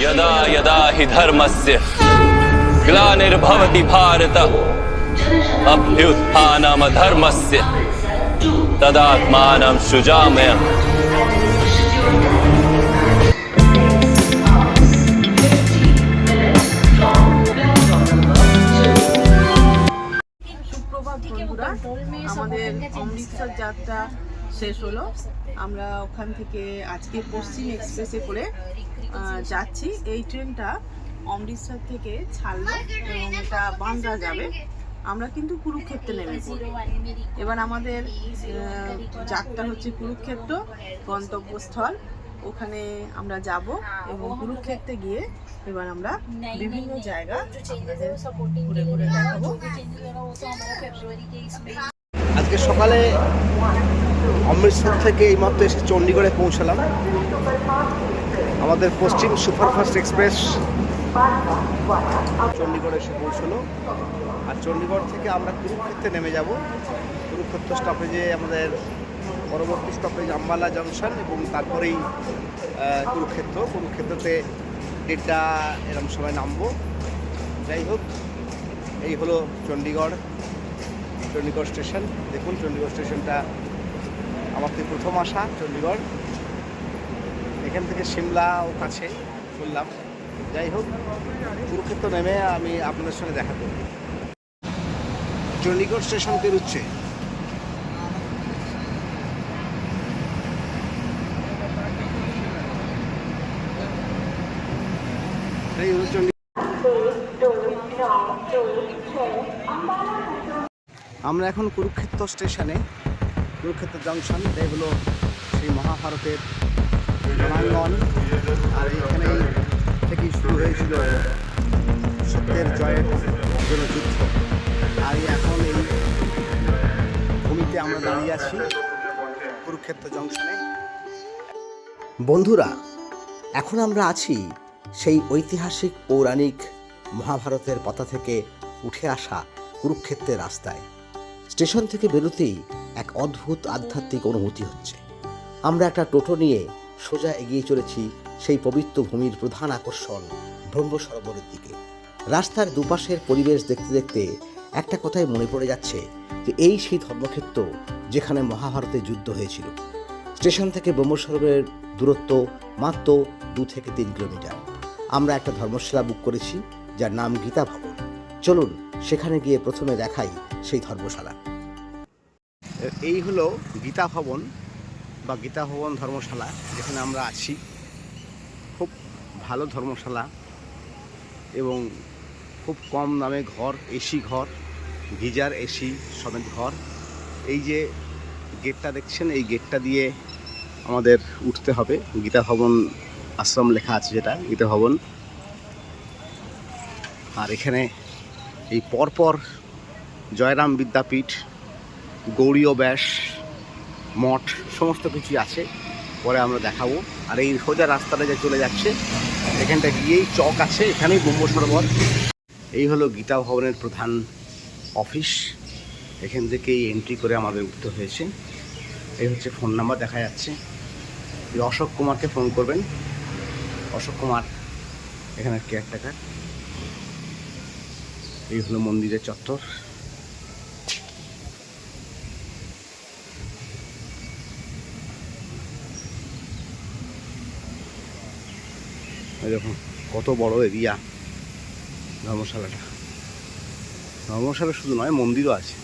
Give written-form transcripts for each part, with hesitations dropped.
यदा यदा हि धर्मस्य ग्लानिर्भवति भारत अभ्युत्थानमधर्मस्य तदात्मानं सृजाम्यहम्। সুপ্রভাত বন্ধুরা, আমাদের অমৃতসর যাত্রা শেষ হলো। আমরা ওখান থেকে আজকে পশ্চিম এক্সপ্রেসে করে যাচ্ছি। এই ট্রেনটা অমৃতসর থেকে ছাড়লো এবং এটা বান্দ্রা যাবে। আমরা কিন্তু কুরুক্ষেত্রে নেমে পড়ি। এবার আমাদের যাত্রা হচ্ছে কুরুক্ষেত্র গন্তব্যস্থল। ওখানে আমরা যাব এবং কুরুক্ষেত্রে গিয়ে এবার আমরা বিভিন্ন জায়গা ঘুরে ঘুরে দেখাবো। আজকে সকালে অমৃতসর থেকে এইমাত্র এসে চণ্ডীগড়ে পৌঁছালাম। আমাদের পশ্চিম সুপারফাস্ট এক্সপ্রেস চণ্ডীগড়ে এসে পৌঁছলো। আর চণ্ডীগড় থেকে আমরা কুরুক্ষেত্রে নেমে যাব। কুরুক্ষেত্র স্টপেজে আমাদের পরবর্তী স্টপেজ আম্বালা জংশন এবং তারপরেই কুরুক্ষেত্রতে 1:30 এরকম সময় নামবো। যাই হোক, এই হলো চণ্ডীগড় স্টেশন। দেখুন, চণ্ডীগড় স্টেশনটা আমার থেকে প্রথম আসা চণ্ডীগড়। এখান থেকে সিমলাও কাছে শুনলাম। যাই হোক, কুরুক্ষেত্র নেমে আমি আপনাদের সঙ্গে দেখা করব। চণ্ডীগড় স্টেশন পেরুচ্ছে। আমরা এখন কুরুক্ষেত্র স্টেশনে, কুরুক্ষেত্র জংশন। এটাই হলো সেই মহাভারতের রণাঙ্গন। আর এইখানে থেকেই শুরু হয়েছিল সত্যের জয়ের জন্য যুদ্ধ। আর এখন এই ভূমিতে আমরা দাঁড়িয়ে আছি কুরুক্ষেত্র জংশনে। বন্ধুরা, এখন আমরা আছি সেই ঐতিহাসিক পৌরাণিক মহাভারতের পাতা থেকে উঠে আসা কুরুক্ষেত্রের রাস্তায়। স্টেশন থেকে বেরোতেই এক অদ্ভুত আধ্যাত্মিক অনুভূতি হচ্ছে। আমরা একটা টোটো নিয়ে সোজা এগিয়ে চলেছি সেই পবিত্র ভূমির প্রধান আকর্ষণ ব্রহ্ম সরোবরের দিকে। রাস্তার দুপাশের পরিবেশ দেখতে দেখতে একটা কথাই মনে পড়ে যাচ্ছে যে এই সেই ধর্মক্ষেত্র যেখানে মহাভারতে যুদ্ধ হয়েছিল। স্টেশন থেকে ব্রহ্ম সরোবরের দূরত্ব মাত্র 2 থেকে 3 কিলোমিটার। আমরা একটা ধর্মশালা বুক করেছি যার নাম গীতা ভবন। চলুন সেখানে গিয়ে প্রথমে দেখাই সেই ধর্মশালা। এই হলো গীতা ভবন বা গীতা ভবন ধর্মশালা, যেখানে আমরা আছি। খুব ভালো ধর্মশালা এবং খুব কম দামে ঘর, এসি ঘর, গিজার এসি সমেত ঘর। এই যে গেটটা দেখছেন, এই গেটটা দিয়ে আমাদের উঠতে হবে। গীতা ভবন আশ্রম লেখা আছে, যেটা গীতা ভবন। আর এখানে এই পরপর জয়রাম বিদ্যাপীঠ, গৌড়ীয় ব্যাস মঠ সমস্ত কিছুই আছে, পরে আমরা দেখাবো। আর এই সোজা রাস্তাটা যে চলে যাচ্ছে, এখানটা গিয়েই চক আছে, এখানেই ব্রহ্ম সরোবর। এই হলো গীতা ভবনের প্রধান অফিস। এখান থেকেই এন্ট্রি করে আমাদের উঠতে হয়েছে। এই হচ্ছে ফোন নাম্বার দেখা যাচ্ছে। অশোক কুমারকে ফোন করবেন। অশোক কুমার এখানে কেয়ারটেকার। এই হলো মন্দিরের চত্বর। দেখুন কত বড় এরিয়া ধর্মশালাটা। ধর্মশালা শুধু নয়, মন্দিরও আছে।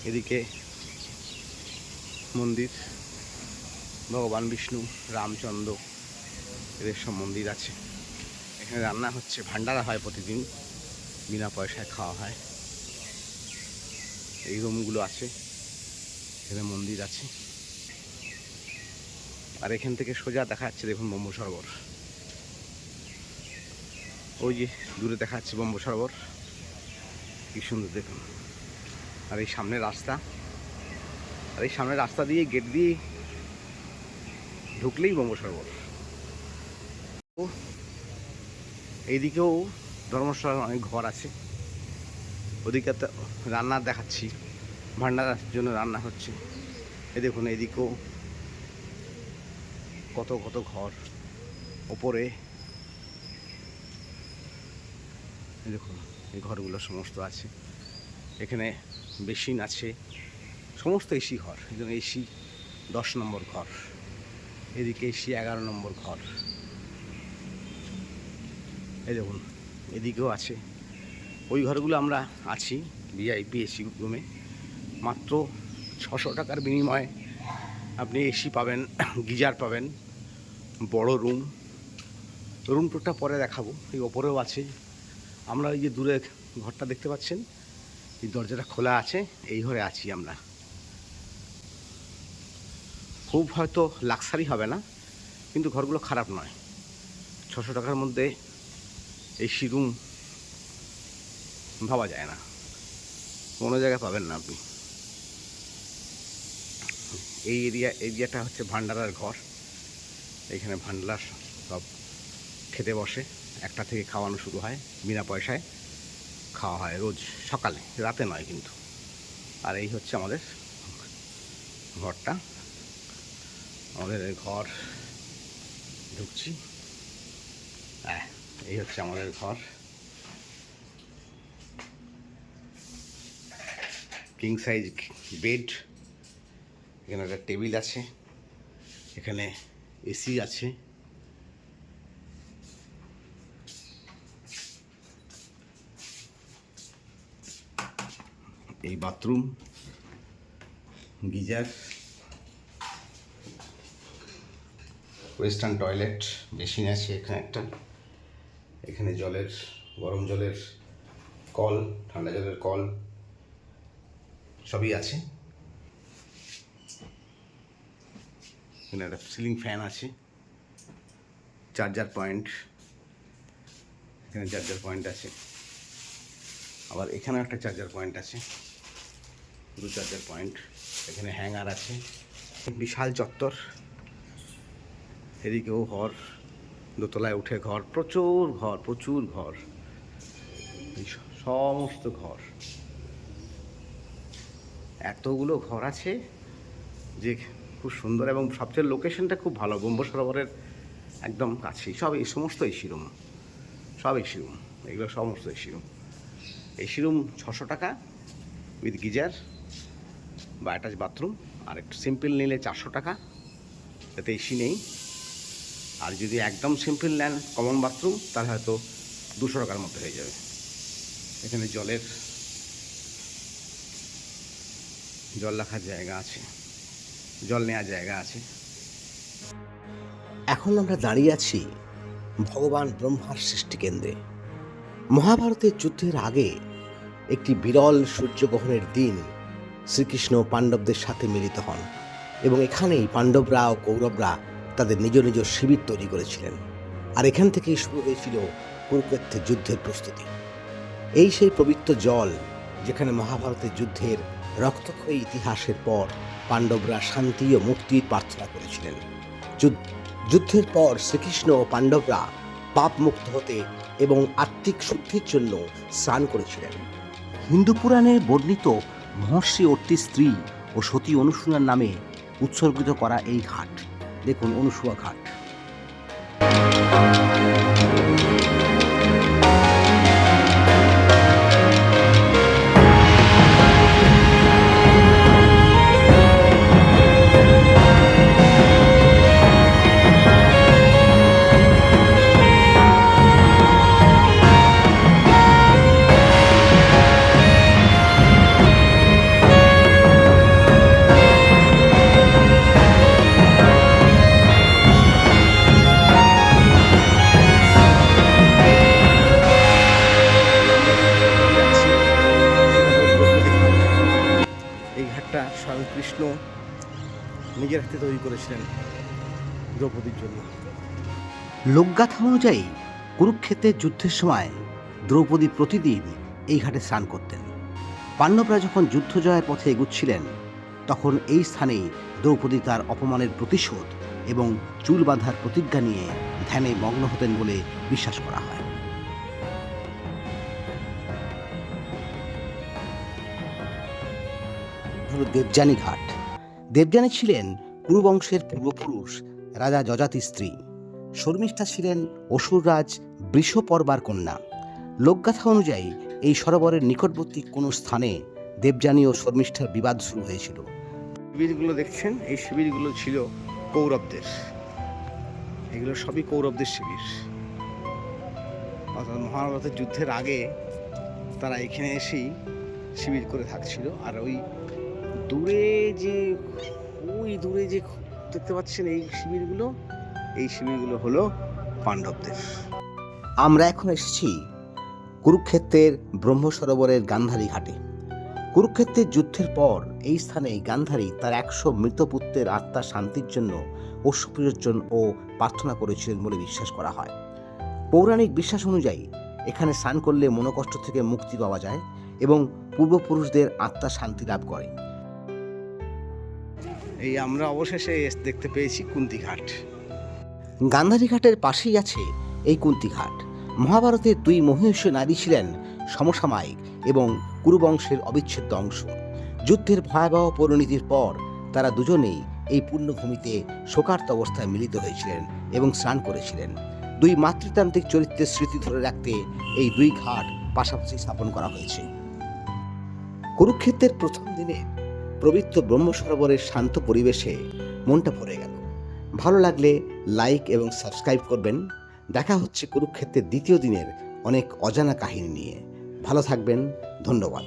এদিকে মন্দির, ভগবান বিষ্ণু, রামচন্দ্র, এদের সব মন্দির আছে। এখানে রান্না হচ্ছে, ভান্ডারা হয় প্রতিদিন, বিনা পয়সায় খাওয়া হয়। এই রুমগুলো আছে, এখানে মন্দির আছে। আর এখান থেকে সোজা দেখা যাচ্ছে, দেখুন ব্রহ্ম সরোবর। ওই যে দূরে দেখা যাচ্ছে ব্রহ্ম সরোবর, কি সুন্দর দেখুন। আর এই সামনে রাস্তা, আর এই সামনের রাস্তা দিয়ে গেট দিয়ে ঢুকলেই ব্রহ্ম সরোবর। এইদিকেও ধর্মশালার অনেক ঘর আছে। ওদিকে তো রান্না দেখাচ্ছি, ভান্ডারার জন্য রান্না হচ্ছে। এই দেখুন এদিকেও কত কত ঘর ওপরে। এই দেখুন এই ঘরগুলো সমস্ত আছে। এখানে বেসিন আছে, সমস্ত এসি ঘর। এই জন্য এসি 10 নম্বর ঘর, এদিকে এসি 11 নম্বর ঘর। এই দেখুন এদিকেও আছে। ওই ঘরগুলো আমরা আছি ভিআইপি এসি রুমে। মাত্র 600 টাকার বিনিময়ে আপনি এসি পাবেন, গিজার পাবেন, বড় রুম টুরটা পরে দেখাবো। এই ওপরেও আছে। আমরা এই যে দূরে ঘরটা দেখতে পাচ্ছেন, এই দরজাটা খোলা আছে, এই ঘরে আছি আমরা। খুব হয়তো লাক্সারি হবে না, কিন্তু ঘরগুলো খারাপ নয়। 600 টাকার মধ্যে এসি রুম ভাবা যায় না, কোনো জায়গায় পাবেন না আপনি। এই এরিয়াটা হচ্ছে ভান্ডারার ঘর। এখানে ভান্ডার সব খেতে বসে, 1টা থেকে খাওয়ানো শুরু হয়, বিনা পয়সায় খাওয়া হয় রোজ সকালে, রাতে নয় কিন্তু। আর এই হচ্ছে আমাদের ঘরটা, আমাদের ঘর ঢুকছি। এই হচ্ছে আমাদের ঘর। কিং সাইজ বেড, এখানে একটা টেবিল আছে, এখানে এসি আছে। এই bathroom, geyser, western toilet, basin আছে এখানে একটা। এখানে জলের, গরম জলের কল, ঠান্ডা জলের কল সবই আছে। এখানে একটা সিলিং ফ্যান আছে, চার্জার পয়েন্ট, এখানে চার্জার পয়েন্ট আছে। আবার এখানেও একটা চার্জার পয়েন্ট আছে, 2 চার্জার পয়েন্ট। এখানে হ্যাঙ্গার আছে। বিশাল চত্বর, এদিকেও ঘর, দোতলায় উঠে ঘর, প্রচুর ঘর, এই সমস্ত ঘর। এতগুলো ঘর আছে যে খুব সুন্দর, এবং সবচেয়ে লোকেশনটা খুব ভালো, ব্রহ্ম সরোবরের একদম কাছেই। সব এই সমস্ত এসি রুম, সব এসি রুম, এগুলো সমস্ত এসি রুম। এসি রুম 600 টাকা উইথ গিজার বা অ্যাটাচ বাথরুম। আর একটু সিম্পল নিলে 400 টাকা, যাতে এসি নেই। আর যদি একদম সিম্পল নেন কমন বাথরুম, তাহলে হয়তো 200 টাকার মধ্যে হয়ে যাবে। এখানে জল রাখার জায়গা আছে, জল নেওয়ার জায়গা আছে। এখন আমরা দাঁড়িয়ে আছি ভগবান ব্রহ্মার সৃষ্টিকেন্দ্রে। মহাভারতের যুদ্ধের আগে একটি বিরল সূর্যগ্রহণের দিন শ্রীকৃষ্ণ পাণ্ডবদের সাথে মিলিত হন, এবং এখানেই পাণ্ডবরা ও কৌরবরা তাদের নিজ নিজ শিবির তৈরি করেছিলেন। আর এখান থেকেই শুরু হয়েছিল কুরুক্ষেত্রের যুদ্ধের প্রস্তুতি। এই সেই পবিত্র জল যেখানে মহাভারতের যুদ্ধের রক্তক্ষয়ী ইতিহাসের পর পাণ্ডবরা শান্তি ও মুক্তির প্রার্থনা করেছিলেন। যুদ্ধের পর শ্রীকৃষ্ণ ও পাণ্ডবরা পাপ মুক্ত হতে এবং আত্মিক শুদ্ধির জন্য স্নান করেছিলেন। হিন্দু পুরাণে বর্ণিত মহর্ষি অত্রির স্ত্রী ও সতী অনুসূয়ার নামে উৎসর্গিত করা এই ঘাট, দেখুন অনুসূয়া ঘাট। স্বয়ং কৃষ্ণ নিজের হাতে তৈরি করেছিলেন দ্রৌপদীর জন্য। লোকগাথা অনুযায়ী কুরুক্ষেত্রের যুদ্ধের সময় দ্রৌপদী প্রতিদিন এই ঘাটে স্নান করতেন। পাণ্ডবরা যখন যুদ্ধ জয়ের পথে এগুচ্ছিলেন, তখন এই স্থানেই দ্রৌপদী তার অপমানের প্রতিশোধ এবং চুল বাঁধার প্রতিজ্ঞা নিয়ে ধ্যানে মগ্ন হতেন বলে বিশ্বাস করা হয়। হল দেবযানী ঘাট। দেবযানী ছিলেন কুরুবংশের পূর্বপুরুষ রাজা যযাতির স্ত্রী। শর্মিষ্ঠা ছিলেন অসুররাজ বৃষপর্বার কন্যা। লোকগাথা অনুযায়ী এই সরোবরের নিকটবর্তী কোনো স্থানে দেবযানী ও শর্মিষ্ঠার বিবাদ শুরু হয়েছিল। শিবিরগুলো দেখছেন, এই শিবিরগুলো ছিল কৌরবদের। এগুলো সবই কৌরবদের শিবির। অর্থাৎ মহাভারতের যুদ্ধের আগে তারা এখানে এসেই শিবির করে থাকছিল। আর ওই দূরে যে দেখতে পাচ্ছেন এই শিবিরগুলো হলো পাণ্ডবদের। আমরা এখন এসেছি কুরুক্ষেত্রের ব্রহ্মসরোবরের গান্ধারী ঘাটে। কুরুক্ষেত্রের যুদ্ধের পর এই স্থানে গান্ধারী তার 100 মৃত পুত্রের আত্মার শান্তির জন্য অশ্রুবিসর্জন ও প্রার্থনা করেছিলেন বলে বিশ্বাস করা হয়। পৌরাণিক বিশ্বাস অনুযায়ী এখানে স্নান করলে মনোকষ্ট থেকে মুক্তি পাওয়া যায় এবং পূর্বপুরুষদের আত্মা শান্তি লাভ করে। এই আমরা অবশেষে দেখতে পেয়েছি কুন্তি ঘাট। গান্ধারী ঘাটের পাশেই আছে এই কুন্তি ঘাট। মহাভারতের 2 মহিষী নারী ছিলেন সমসাময়িক এবং কুরুবংশের অবিচ্ছেদ্য অংশ। যুদ্ধের ভয়াবহ পরিণতির পর তারা দুজনেই এই পুণ্যভূমিতে শোকার্ত অবস্থায় মিলিত হয়েছিলেন এবং স্নান করেছিলেন। 2 মাতৃতান্ত্রিক চরিত্রের স্মৃতি ধরে রাখতে এই 2 ঘাট পাশাপাশি স্থাপন করা হয়েছে। কুরুক্ষেত্রের প্রথম দিনে পবিত্র ব্রহ্মসরোবরের শান্ত পরিবেশে মনটা ভরে গেল। ভালো লাগলে লাইক এবং সাবস্ক্রাইব করবেন। দেখা হচ্ছে কুরুক্ষেত্রের দ্বিতীয় দিনের অনেক অজানা কাহিনী নিয়ে। ভালো থাকবেন, ধন্যবাদ।